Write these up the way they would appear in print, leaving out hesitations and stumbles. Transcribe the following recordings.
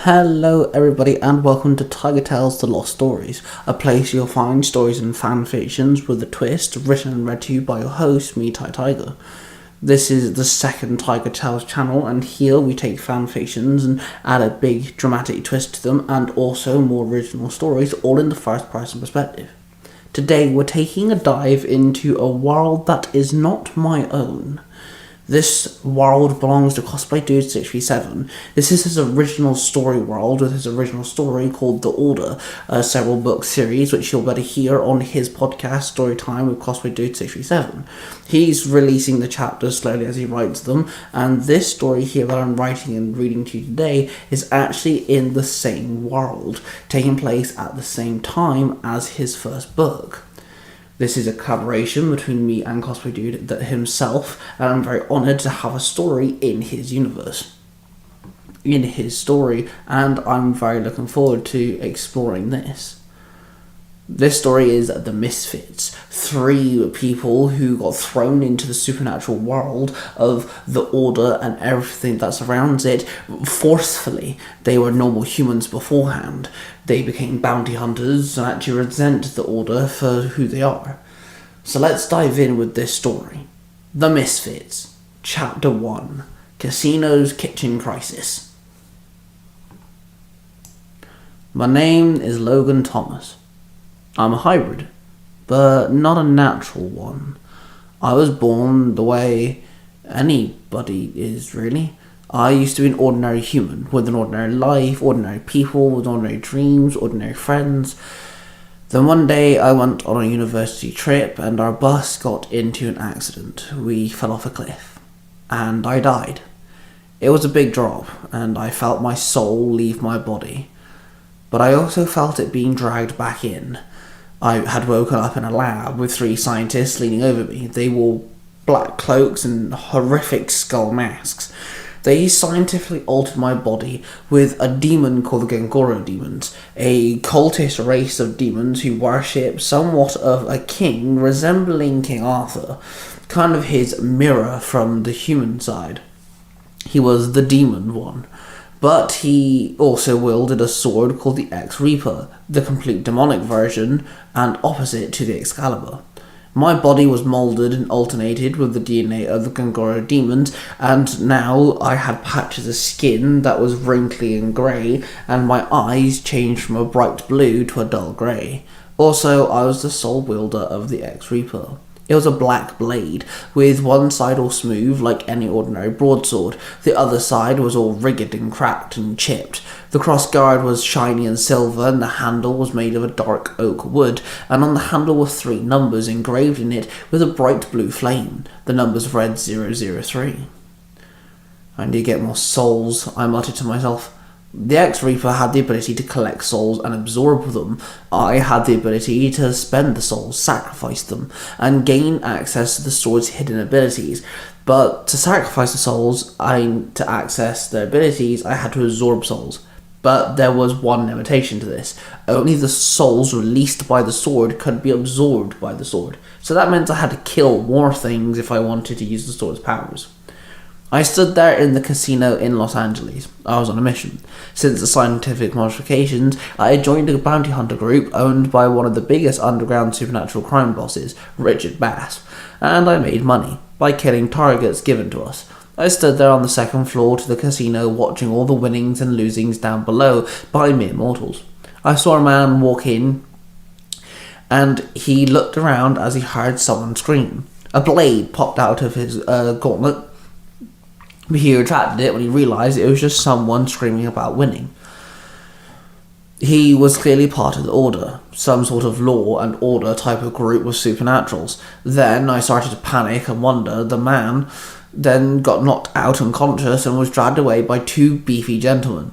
Hello everybody and welcome to Tiger Tales The Lost Stories, a place you'll find stories and fan fictions with a twist, written and read to you by your host, me, Tiger. This is the second Tiger Tales channel, and here we take fan fictions and add a big dramatic twist to them, and also more original stories, all in the first person perspective. Today we're taking a dive into a world that is not my own. This world belongs to Cosplay Dude 637. This is his original story world with his original story called The Order, a several book series which you'll better hear on his podcast Storytime with Cosplay Dude 637. He's releasing the chapters slowly as he writes them, and this story here that I'm writing and reading to you today is actually in the same world, taking place at the same time as his first book. This is a collaboration between me and Cosplay Dude himself, and I'm very honoured to have a story in his universe, in his story, and I'm very looking forward to exploring this. This story is The Misfits, 3 people who got thrown into the supernatural world of the Order and everything that surrounds it forcefully. They were normal humans beforehand. They became bounty hunters and actually resent the Order for who they are. So let's dive in with this story. The Misfits, Chapter 1, Casino's Kitchen Crisis. My name is Logan Thomas. I'm a hybrid, but not a natural one. I was born the way anybody is, really. I used to be an ordinary human, with an ordinary life, ordinary people, with ordinary dreams, ordinary friends. Then one day I went on a university trip and our bus got into an accident. We fell off a cliff, and I died. It was a big drop, and I felt my soul leave my body. But I also felt it being dragged back in. I had woken up in a lab with 3 scientists leaning over me. They wore black cloaks and horrific skull masks. They scientifically altered my body with a demon called the Gangoro demons, a cultist race of demons who worship somewhat of a king resembling King Arthur, kind of his mirror from the human side. He was the demon one. But he also wielded a sword called the X-Reaper, the complete demonic version and opposite to the Excalibur. My body was moulded and alternated with the DNA of the Gangoro demons, and now I had patches of skin that was wrinkly and grey, and my eyes changed from a bright blue to a dull grey. Also, I was the sole wielder of the X-Reaper. It was a black blade, with one side all smooth like any ordinary broadsword. The other side was all rigged and cracked and chipped. The crossguard was shiny and silver, and the handle was made of a dark oak wood, and on the handle were 3 numbers engraved in it with a bright blue flame. The numbers read 003. I need to get more souls, I muttered to myself. The X-Reaper had the ability to collect souls and absorb them. I had the ability to spend the souls, sacrifice them, and gain access to the sword's hidden abilities. But to sacrifice the souls, to access their abilities, I had to absorb souls. But there was one limitation to this. Only the souls released by the sword could be absorbed by the sword. So that meant I had to kill more things if I wanted to use the sword's powers. I stood there in the casino in Los Angeles. I was on a mission. Since the scientific modifications, I had joined a bounty hunter group owned by one of the biggest underground supernatural crime bosses, Richard Bass, and I made money by killing targets given to us. I stood there on the 2nd floor to the casino watching all the winnings and losings down below by mere mortals. I saw a man walk in, and he looked around as he heard someone scream. A blade popped out of his gauntlet. He retracted it when he realised it was just someone screaming about winning. He was clearly part of the Order, some sort of law and order type of group with supernaturals. Then I started to panic and wonder. The man then got knocked out unconscious and was dragged away by 2 beefy gentlemen.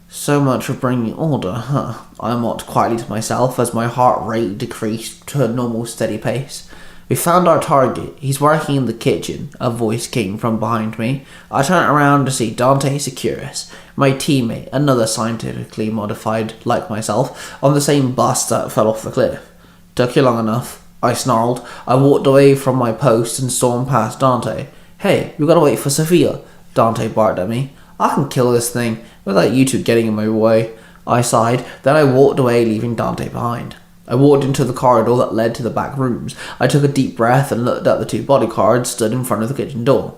So much for bringing order, huh? I mocked quietly to myself as my heart rate decreased to a normal steady pace. We found our target. He's working in the kitchen, a voice came from behind me. I turned around to see Dante Securus, my teammate, another scientifically modified like myself, on the same bus that fell off the cliff. Took you long enough, I snarled. I walked away from my post and stormed past Dante. Hey, we gotta wait for Sophia, Dante barked at me. I can kill this thing without you two getting in my way. I sighed, then I walked away, leaving Dante behind. I walked into the corridor that led to the back rooms. I took a deep breath and looked at the two bodyguards stood in front of the kitchen door.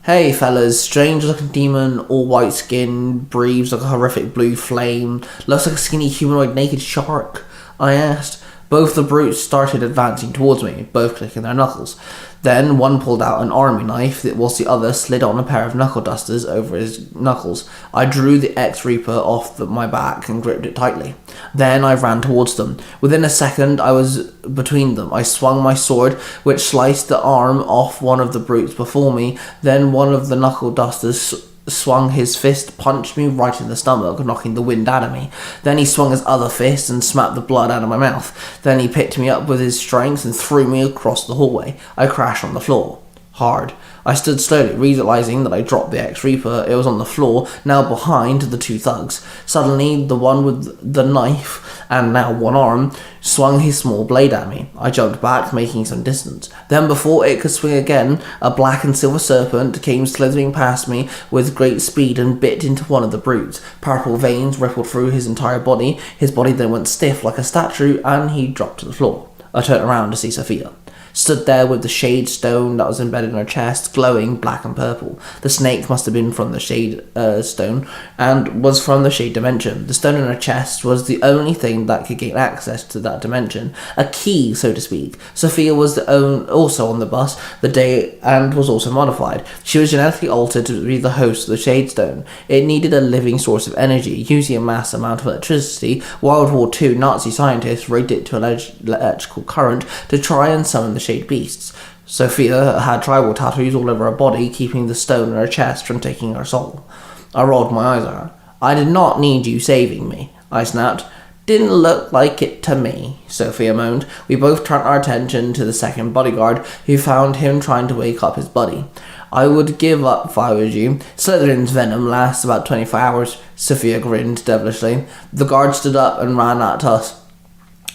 Hey fellas, strange looking demon, all white skin, breathes like a horrific blue flame, looks like a skinny humanoid naked shark, I asked. Both the brutes started advancing towards me, both clicking their knuckles. Then one pulled out an army knife, whilst the other slid on a pair of knuckle dusters over his knuckles. I drew the X-Reaper off my back and gripped it tightly. Then I ran towards them. Within a second, I was between them. I swung my sword, which sliced the arm off one of the brutes before me. Then one of the knuckle dusters swung his fist, punched me right in the stomach, knocking the wind out of me. Then he swung his other fist and smacked the blood out of my mouth. Then he picked me up with his strength and threw me across the hallway. I crashed on the floor. Hard. I stood slowly, realizing that I dropped the X-Reaper. It was on the floor, now behind the two thugs. Suddenly, the one with the knife, and now one arm, swung his small blade at me. I jumped back, making some distance. Then, before it could swing again, a black and silver serpent came slithering past me with great speed and bit into one of the brutes. Purple veins rippled through his entire body. His body then went stiff like a statue, and he dropped to the floor. I turned around to see Sophia. Stood there with the shade stone that was embedded in her chest, glowing black and purple. The snake must have been from the shade stone, and was from the shade dimension. The stone in her chest was the only thing that could gain access to that dimension. A key, so to speak. Sophia was also on the bus the day, and was also modified. She was genetically altered to be the host of the shade stone. It needed a living source of energy, using a mass amount of electricity. World War II Nazi scientists rigged it to electrical current to try and summon the shade beasts. Sophia had tribal tattoos all over her body, keeping the stone in her chest from taking her soul. I rolled my eyes at her. I did not need you saving me, I snapped. Didn't look like it to me, Sophia moaned. We both turned our attention to the second bodyguard, who found him trying to wake up his buddy. I would give up if I was you. Slytherin's venom lasts about 24 hours, Sophia grinned devilishly. The guard stood up and ran at us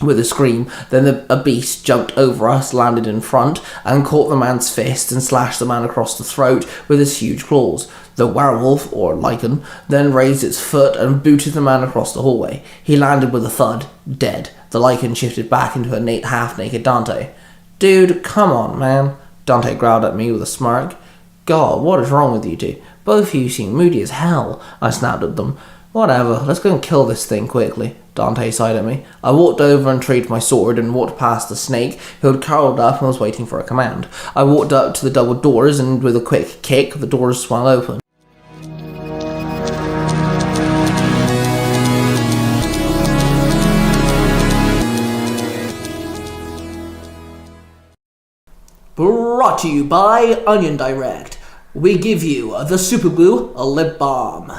with a scream. Then a beast jumped over us, landed in front, and caught the man's fist and slashed the man across the throat with his huge claws. The werewolf, or lichen, then raised its foot and booted the man across the hallway. He landed with a thud, dead. The lichen shifted back into a half-naked Dante. Dude, come on, man, Dante growled at me with a smirk. God, what is wrong with you two? Both of you seem moody as hell, I snapped at them. Whatever, let's go and kill this thing quickly, Dante sighed at me. I walked over and retrieved my sword and walked past the snake, who had curled up and was waiting for a command. I walked up to the double doors, and with a quick kick, the doors swung open. Brought to you by Onion Direct. We give you the Super Glue Lip Balm.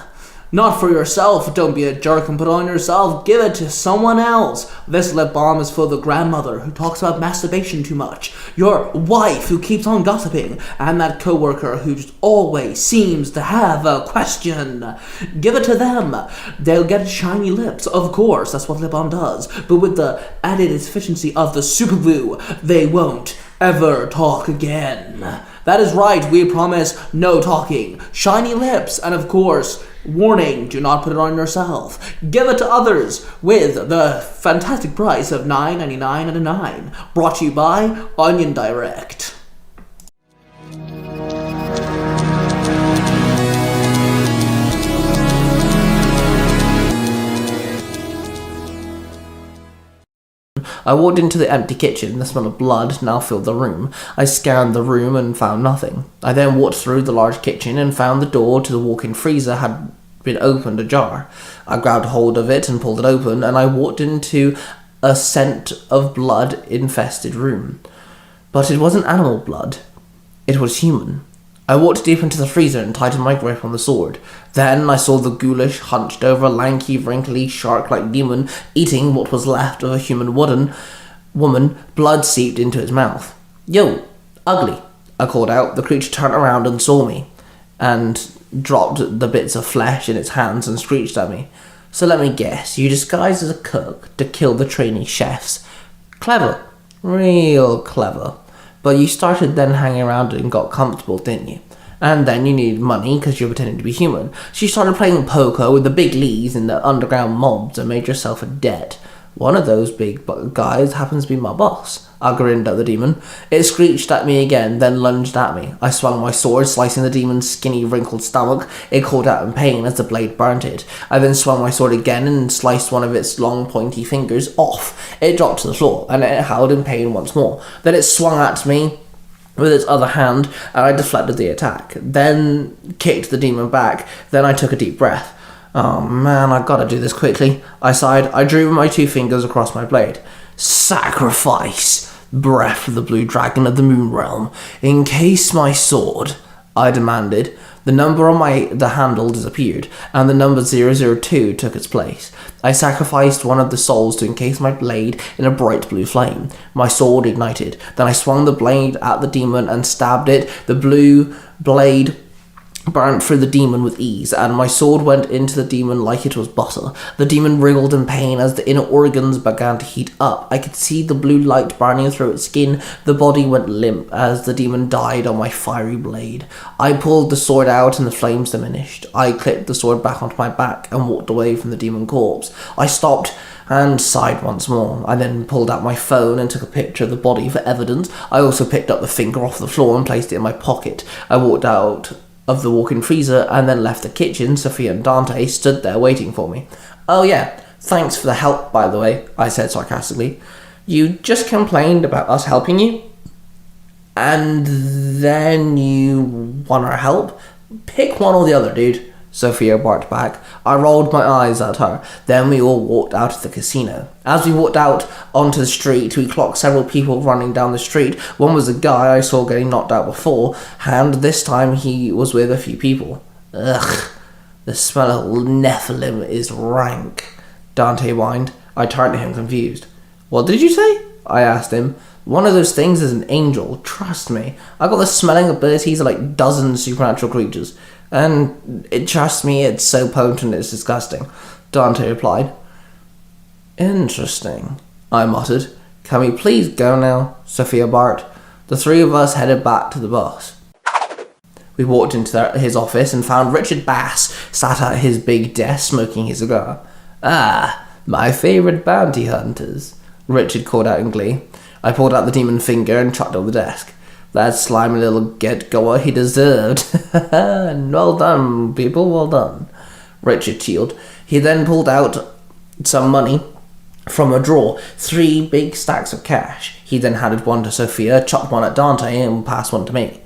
Not for yourself, don't be a jerk and put it on yourself, give it to someone else. This lip balm is for the grandmother who talks about masturbation too much, your wife who keeps on gossiping, and that coworker who just always seems to have a question. Give it to them. They'll get shiny lips, of course, that's what lip balm does, but with the added efficiency of the super glue, they won't ever talk again. That is right, we promise no talking, shiny lips, and of course, warning, do not put it on yourself. Give it to others with the fantastic price of $9.99. Brought to you by Onion Direct. I walked into the empty kitchen. The smell of blood now filled the room. I scanned the room and found nothing. I then walked through the large kitchen and found the door to the walk-in freezer had been opened ajar. I grabbed hold of it and pulled it open, and I walked into a scent of blood-infested room. But it wasn't animal blood. It was human. I walked deep into the freezer and tightened my grip on the sword. Then I saw the ghoulish, hunched-over, lanky, wrinkly, shark-like demon eating what was left of a human woman. Blood seeped into his mouth. Yo, ugly, I called out. The creature turned around and saw me, and dropped the bits of flesh in its hands and screeched at me. So let me guess, you disguised as a cook to kill the trainee chefs. Clever. Real clever. But you started then hanging around and got comfortable, didn't you? And then you needed money because you're pretending to be human. So you started playing poker with the big leagues and the underground mobs and made yourself a debt. One of those big guys happens to be my boss. I grinned at the demon. It screeched at me again, then lunged at me. I swung my sword, slicing the demon's skinny, wrinkled stomach. It called out in pain as the blade burnt it. I then swung my sword again and sliced one of its long, pointy fingers off. It dropped to the floor, and it howled in pain once more. Then it swung at me with its other hand, and I deflected the attack. Then kicked the demon back. Then I took a deep breath. Oh man, I gotta do this quickly. I sighed. I drew my 2 fingers across my blade. Sacrifice! Breath of the blue dragon of the moon realm. Encase my sword, I demanded. The number on the handle disappeared, and the number 002 took its place. I sacrificed one of the souls to encase my blade in a bright blue flame. My sword ignited. Then I swung the blade at the demon and stabbed it. The blue blade burnt through the demon with ease, and my sword went into the demon like it was butter. The demon wriggled in pain as the inner organs began to heat up. I could see the blue light burning through its skin. The body went limp as the demon died on my fiery blade. I pulled the sword out and the flames diminished. I clipped the sword back onto my back and walked away from the demon corpse. I stopped and sighed once more. I then pulled out my phone and took a picture of the body for evidence. I also picked up the finger off the floor and placed it in my pocket. I walked out of the walk-in freezer and then left the kitchen. Sophia and Dante stood there waiting for me. Oh yeah, thanks for the help, by the way, I said sarcastically. You just complained about us helping you? And then you want our help? Pick one or the other, dude, Sophia barked back. I rolled my eyes at her. Then we all walked out of the casino. As we walked out onto the street, we clocked several people running down the street. One was a guy I saw getting knocked out before, and this time he was with a few people. Ugh, the smell of Nephilim is rank, Dante whined. I turned to him confused. What did you say? I asked him. One of those things is an angel, trust me. I got the smelling abilities of like dozens of supernatural creatures. And trust me, it's so potent it's disgusting, Dante replied. Interesting, I muttered. Can we please go now? Sophia barked. The 3 of us headed back to the bus. We walked into his office and found Richard Bass sat at his big desk smoking his cigar. Ah, my favourite bounty hunters, Richard called out in glee. I pulled out the demon finger and chucked it on the desk. That slimy little get-goer he deserved. And well done, people, well done. Richard chilled. He then pulled out some money from a drawer, 3 big stacks of cash. He then handed one to Sophia, chucked one at Dante, and passed one to me.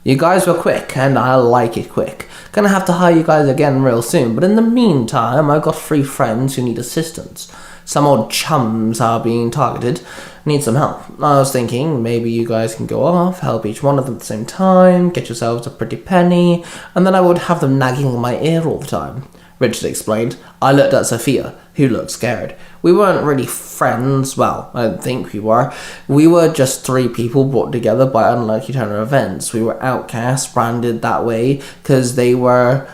You guys were quick, and I like it quick. Gonna have to hire you guys again real soon, but in the meantime, I've got 3 friends who need assistance. Some old chums are being targeted. Need some help. I was thinking maybe you guys can go off, help each one of them at the same time, get yourselves a pretty penny, and then I would have them nagging in my ear all the time. Richard explained. I looked at Sophia, who looked scared. We weren't really friends. Well, I don't think we were. We were just 3 people brought together by unlucky turn of events. We were outcasts, branded that way, because they were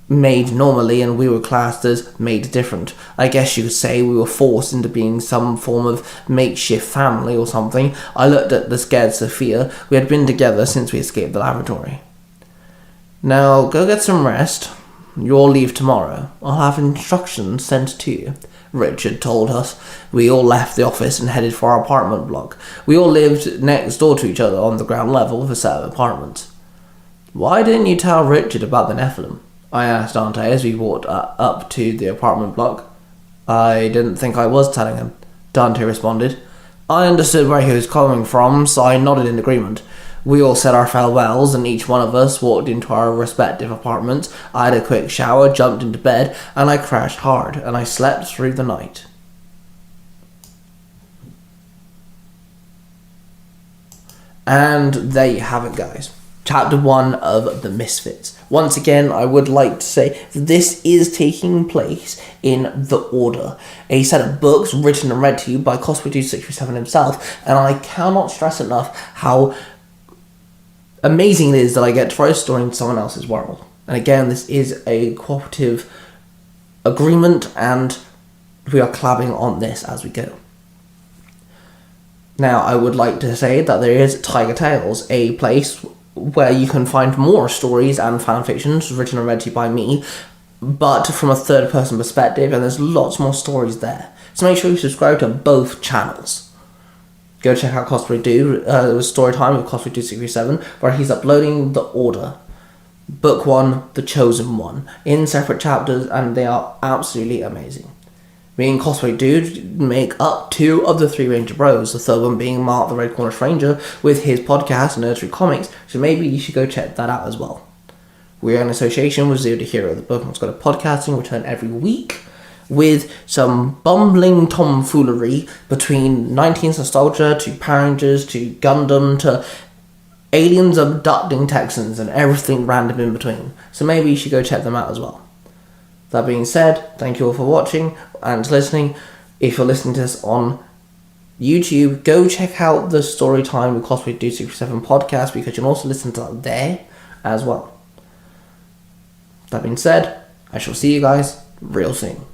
made normally and we were classed as made different. I guess you could say we were forced into being some form of makeshift family or something. I looked at the scared Sophia. We had been together since we escaped the laboratory. Now, go get some rest. You'll leave tomorrow. I'll have instructions sent to you, Richard told us. We all left the office and headed for our apartment block. We all lived next door to each other on the ground level of a set of apartments. Why didn't you tell Richard about the Nephilim? I asked Dante as we walked up to the apartment block. I didn't think I was telling him, Dante responded. I understood where he was coming from, so I nodded in agreement. We all said our farewells, and each one of us walked into our respective apartments. I had a quick shower, jumped into bed, and I crashed hard, and I slept through the night. And there you have it, guys. Chapter 1 of The Misfits. Once again, I would like to say that this is taking place in The Order, a set of books written and read to you by Cosplay2637 himself, and I cannot stress enough how amazing it is that I get to write a story in someone else's world. And again, this is a cooperative agreement, and we are collabing on this as we go. Now, I would like to say that there is Tiger Tales, a place where you can find more stories and fanfictions written and read to you by me, but from a third person perspective, and there's lots more stories there. So make sure you subscribe to both channels. Go check out Cosplay Dude, it was story time with Cosplay Dude 637, where he's uploading The Order, Book 1, The Chosen One, in separate chapters, and they are absolutely amazing. Me and Cosplay Dude make up 2 of the 3 Ranger Bros, the third one being Mark the Red Cornish Ranger with his podcast, Nursery Comics, so maybe you should go check that out as well. We are in association with Zero to Hero, the Pokemon's Got a Podcasting, return every week with some bumbling tomfoolery between 19th nostalgia to Power Rangers to Gundam to aliens abducting Texans and everything random in between. So maybe you should go check them out as well. That being said, thank you all for watching and listening. If you're listening to this on YouTube, go check out the Storytime with Cosplay Dude 67 podcast, because you can also listen to that there as well. That being said, I shall see you guys real soon.